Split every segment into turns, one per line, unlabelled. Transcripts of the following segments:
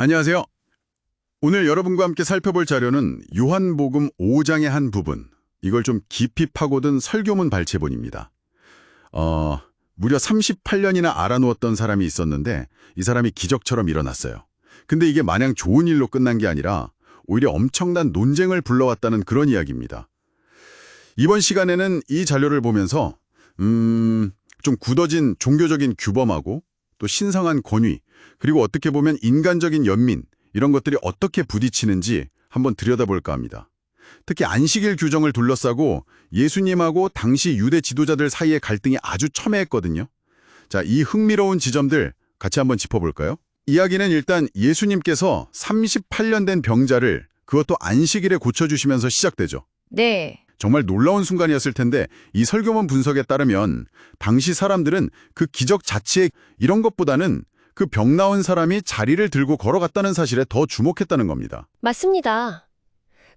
안녕하세요. 오늘 여러분과 함께 살펴볼 자료는 요한복음 5장의 한 부분, 이걸 좀 깊이 파고든 설교문 발췌본입니다. 무려 38년이나 알아놓았던 사람이 있었는데 이 사람이 기적처럼 일어났어요. 근데 이게 마냥 좋은 일로 끝난 게 아니라 오히려 엄청난 논쟁을 불러왔다는 그런 이야기입니다. 이번 시간에는 이 자료를 보면서 좀 굳어진 종교적인 규범하고 또 신성한 권위, 그리고 어떻게 보면 인간적인 연민, 이런 것들이 어떻게 부딪히는지 한번 들여다볼까 합니다. 특히 안식일 규정을 둘러싸고 예수님하고 당시 유대 지도자들 사이의 갈등이 아주 첨예했거든요. 자, 이 흥미로운 지점들 같이 한번 짚어볼까요? 이야기는 일단 예수님께서 38년 된 병자를 그것도 안식일에 고쳐주시면서 시작되죠.
네,
정말 놀라운 순간이었을 텐데 이 설교문 분석에 따르면 당시 사람들은 그 기적 자체에 이런 것보다는 그 병 나은 사람이 자리를 들고 걸어갔다는 사실에 더 주목했다는 겁니다.
맞습니다.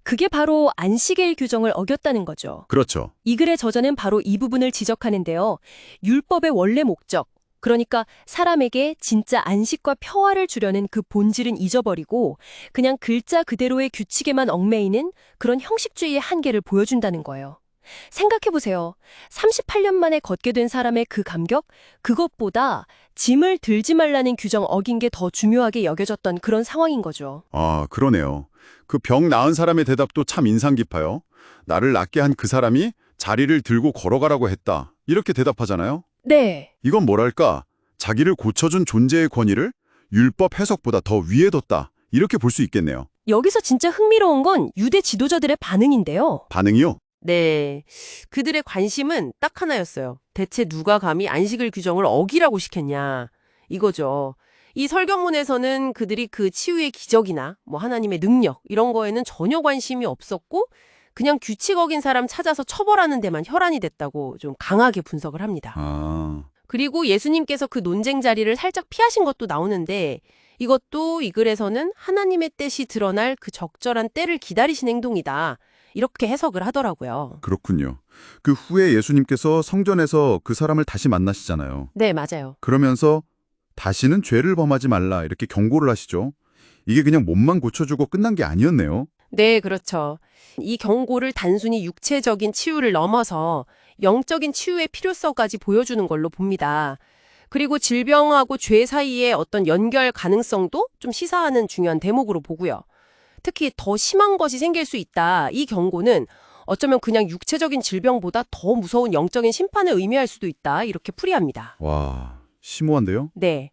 그게 바로 안식일 규정을 어겼다는 거죠.
그렇죠.
이 글의 저자는 바로 이 부분을 지적하는데요. 율법의 원래 목적, 그러니까 사람에게 진짜 안식과 평화를 주려는 그 본질은 잊어버리고 그냥 글자 그대로의 규칙에만 얽매이는 그런 형식주의의 한계를 보여준다는 거예요. 생각해보세요. 38년 만에 걷게 된 사람의 그 감격? 그것보다 짐을 들지 말라는 규정 어긴 게 더 중요하게 여겨졌던 그런 상황인 거죠.
아, 그러네요. 그 병 나은 사람의 대답도 참 인상 깊어요. 나를 낫게 한 그 사람이 자리를 들고 걸어가라고 했다. 이렇게 대답하잖아요.
네.
이건 뭐랄까, 자기를 고쳐준 존재의 권위를 율법 해석보다 더 위에 뒀다. 이렇게 볼 수 있겠네요.
여기서 진짜 흥미로운 건 유대 지도자들의 반응인데요.
반응이요?
네. 그들의 관심은 딱 하나였어요. 대체 누가 감히 안식일 규정을 어기라고 시켰냐. 이거죠. 이 설교문에서는 그들이 그 치유의 기적이나 하나님의 능력 이런 거에는 전혀 관심이 없었고 그냥 규칙 어긴 사람 찾아서 처벌하는 데만 혈안이 됐다고 좀 강하게 분석을 합니다.
아,
그리고 예수님께서 그 논쟁 자리를 살짝 피하신 것도 나오는데 이것도 이 글에서는 하나님의 뜻이 드러날 그 적절한 때를 기다리신 행동이다. 이렇게 해석을 하더라고요.
그렇군요. 그 후에 예수님께서 성전에서 그 사람을 다시 만나시잖아요.
네, 맞아요.
그러면서 다시는 죄를 범하지 말라 이렇게 경고를 하시죠. 이게 그냥 몸만 고쳐주고 끝난 게 아니었네요.
네, 그렇죠. 이 경고를 단순히 육체적인 치유를 넘어서 영적인 치유의 필요성까지 보여주는 걸로 봅니다. 그리고 질병하고 죄 사이의 어떤 연결 가능성도 좀 시사하는 중요한 대목으로 보고요. 특히 더 심한 것이 생길 수 있다. 이 경고는 어쩌면 그냥 육체적인 질병보다 더 무서운 영적인 심판을 의미할 수도 있다. 이렇게 풀이합니다.
와, 심오한데요?
네.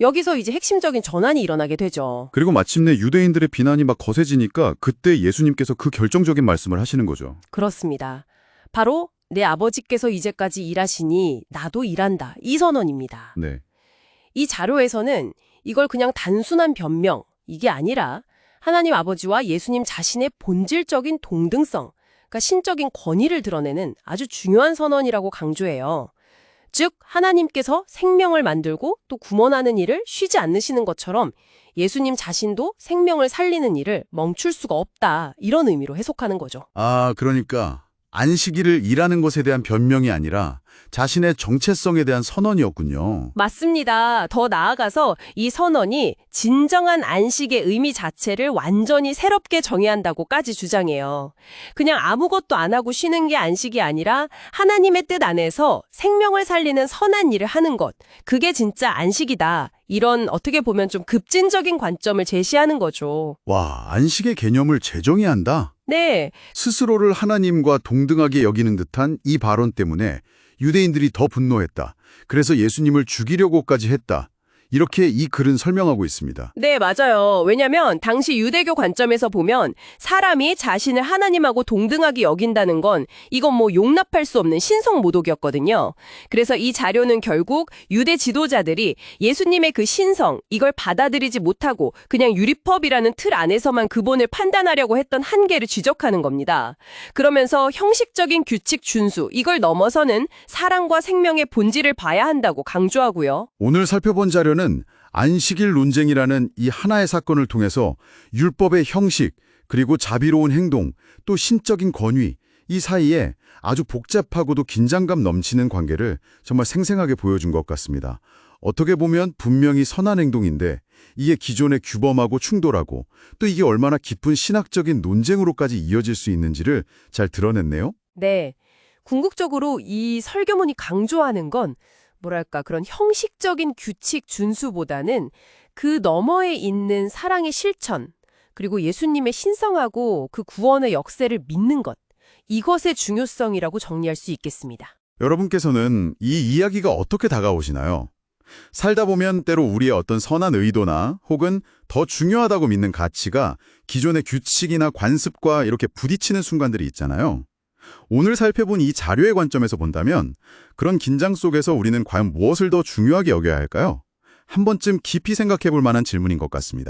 여기서 이제 핵심적인 전환이 일어나게 되죠.
그리고 마침내 유대인들의 비난이 막 거세지니까 그때 예수님께서 그 결정적인 말씀을 하시는 거죠.
그렇습니다. 바로 내 아버지께서 이제까지 일하시니 나도 일한다. 이 선언입니다.
네.
이 자료에서는 이걸 그냥 단순한 변명, 이게 아니라 하나님 아버지와 예수님 자신의 본질적인 동등성, 그러니까 신적인 권위를 드러내는 아주 중요한 선언이라고 강조해요. 즉 하나님께서 생명을 만들고 또 구원하는 일을 쉬지 않으시는 것처럼 예수님 자신도 생명을 살리는 일을 멈출 수가 없다. 이런 의미로 해석하는 거죠.
아, 그러니까 안식일을 일하는 것에 대한 변명이 아니라 자신의 정체성에 대한 선언이었군요.
맞습니다. 더 나아가서 이 선언이 진정한 안식의 의미 자체를 완전히 새롭게 정의한다고까지 주장해요. 그냥 아무것도 안 하고 쉬는 게 안식이 아니라 하나님의 뜻 안에서 생명을 살리는 선한 일을 하는 것. 그게 진짜 안식이다. 이런 어떻게 보면 좀 급진적인 관점을 제시하는 거죠.
와, 안식의 개념을 재정의한다?
네.
스스로를 하나님과 동등하게 여기는 듯한 이 발언 때문에 유대인들이 더 분노했다. 그래서 예수님을 죽이려고까지 했다. 이렇게 이 글은 설명하고 있습니다.
네, 맞아요. 왜냐면 당시 유대교 관점에서 보면 사람이 자신을 하나님하고 동등하게 여긴다는 건 이건 용납할 수 없는 신성 모독이었거든요. 그래서 이 자료는 결국 유대 지도자들이 예수님의 그 신성, 이걸 받아들이지 못하고 그냥 율법이라는 틀 안에서만 그분을 판단하려고 했던 한계를 지적하는 겁니다. 그러면서 형식적인 규칙 준수, 이걸 넘어서는 사랑과 생명의 본질을 봐야 한다고 강조하고요.
오늘 살펴본 자료는 안식일 논쟁이라는 이 하나의 사건을 통해서 율법의 형식, 그리고 자비로운 행동, 또 신적인 권위, 이 사이에 아주 복잡하고도 긴장감 넘치는 관계를 정말 생생하게 보여준 것 같습니다. 어떻게 보면 분명히 선한 행동인데 이게 기존의 규범하고 충돌하고 또 이게 얼마나 깊은 신학적인 논쟁으로까지 이어질 수 있는지를 잘 드러냈네요.
네. 궁극적으로 이 설교문이 강조하는 건 뭐랄까 그런 형식적인 규칙 준수보다는 그 너머에 있는 사랑의 실천, 그리고 예수님의 신성하고 그 구원의 역사를 믿는 것, 이것의 중요성이라고 정리할 수 있겠습니다.
여러분께서는 이 이야기가 어떻게 다가오시나요? 살다 보면 때로 우리의 어떤 선한 의도나 혹은 더 중요하다고 믿는 가치가 기존의 규칙이나 관습과 이렇게 부딪히는 순간들이 있잖아요. 오늘 살펴본 이 자료의 관점에서 본다면 그런 긴장 속에서 우리는 과연 무엇을 더 중요하게 여겨야 할까요? 한 번쯤 깊이 생각해 볼 만한 질문인 것 같습니다.